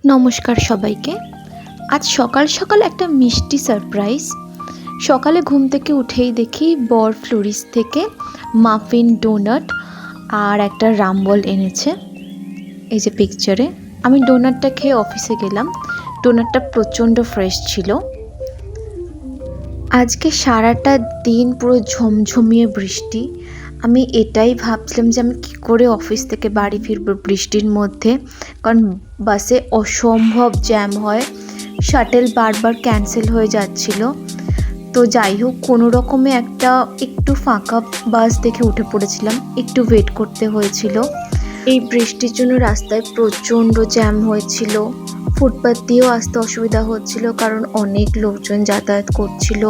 নমস্কার সবাইকে। আজ সকাল সকাল একটা মিষ্টি সারপ্রাইজ। সকালে ঘুম থেকে উঠেই দেখি বর ফ্লোরিস থেকে মাফিন, ডোনাট আর একটা রামবল এনেছে। এই যে পিকচারে আমি ডোনাটটা খেয়ে অফিসে গেলাম। ডোনাটটা প্রচণ্ড ফ্রেশ ছিল। আজকে সারাটা দিন পুরো ঝমঝমিয়ে বৃষ্টি। আমি এটাই ভাবছিলাম যে আমি কী করে অফিস থেকে বাড়ি ফিরবো বৃষ্টির মধ্যে, কারণ বাসে অসম্ভব জ্যাম হয়, শাটেল বারবার ক্যান্সেল হয়ে যাচ্ছিল। তো যাই হোক, কোনো রকমে একটা একটু ফাঁকা বাস দেখে উঠে পড়েছিলাম। একটু ওয়েট করতে হয়েছিল। এই বৃষ্টির জন্য রাস্তায় প্রচণ্ড জ্যাম হয়েছিল। ফুটপাথ দিয়েও আসতে অসুবিধা হচ্ছিল, কারণ অনেক লোকজন যাতায়াত করছিল।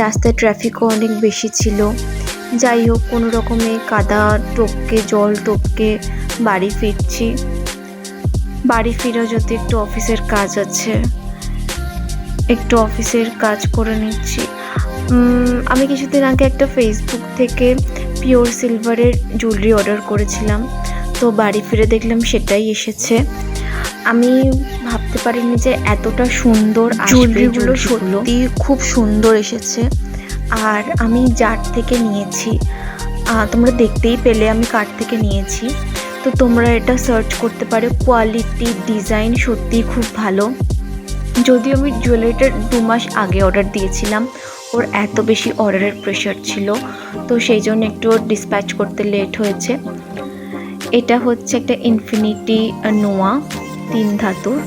রাস্তায় ট্রাফিকও অনেক বেশি ছিল। যাই হোক, কোনো রকমে কাদা টপকে, জল টপকে বাড়ি ফিরছি। বাড়ি ফিরেও যদি একটু অফিসের কাজ আছে, একটু অফিসের কাজ করে নিচ্ছি। আমি কিছুদিন আগে একটা ফেসবুক থেকে পিওর সিলভারের জুয়েলারি অর্ডার করেছিলাম। তো বাড়ি ফিরে দেখলাম সেটাই এসেছে। আমি ভাবতে পারিনি যে এতটা সুন্দর জুয়েলারিগুলো সত্যি খুব সুন্দর এসেছে। আর আমি যার থেকে নিয়েছি, তোমরা দেখতেই পেলে আমি কার থেকে নিয়েছি। তো তোমরা এটা সার্চ করতে পারো। কোয়ালিটি, ডিজাইন সত্যিই খুব ভালো। যদিও আমি জুয়েলারিটা 2 মাস আগে অর্ডার দিয়েছিলাম, ওর এত বেশি অর্ডারের প্রেশার ছিল, তো সেই জন্য একটু ডিসপ্যাচ করতে লেট হয়েছে। এটা হচ্ছে একটা ইনফিনিটি নোয়া 3 ধাতুর,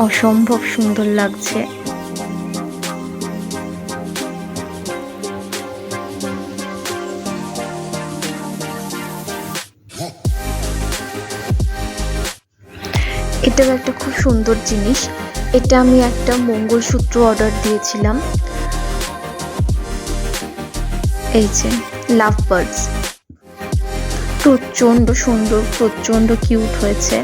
অসম্ভব সুন্দর লাগছে। এটাও একটা খুব সুন্দর জিনিস। এটা আমি একটা মঙ্গলসূত্র অর্ডার দিয়েছিলাম। এই যে লাভ বার্ডস, প্রচণ্ড সুন্দর, প্রচণ্ড কিউট হয়েছে।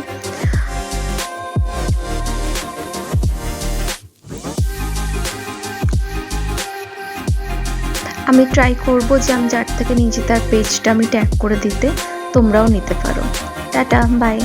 আমি ট্রাই করবো যে আমি যার থেকে নিয়েছি তার পেজটা আমি ট্যাগ করে দিতে। তোমরাও নিতে পারো। Tata, by.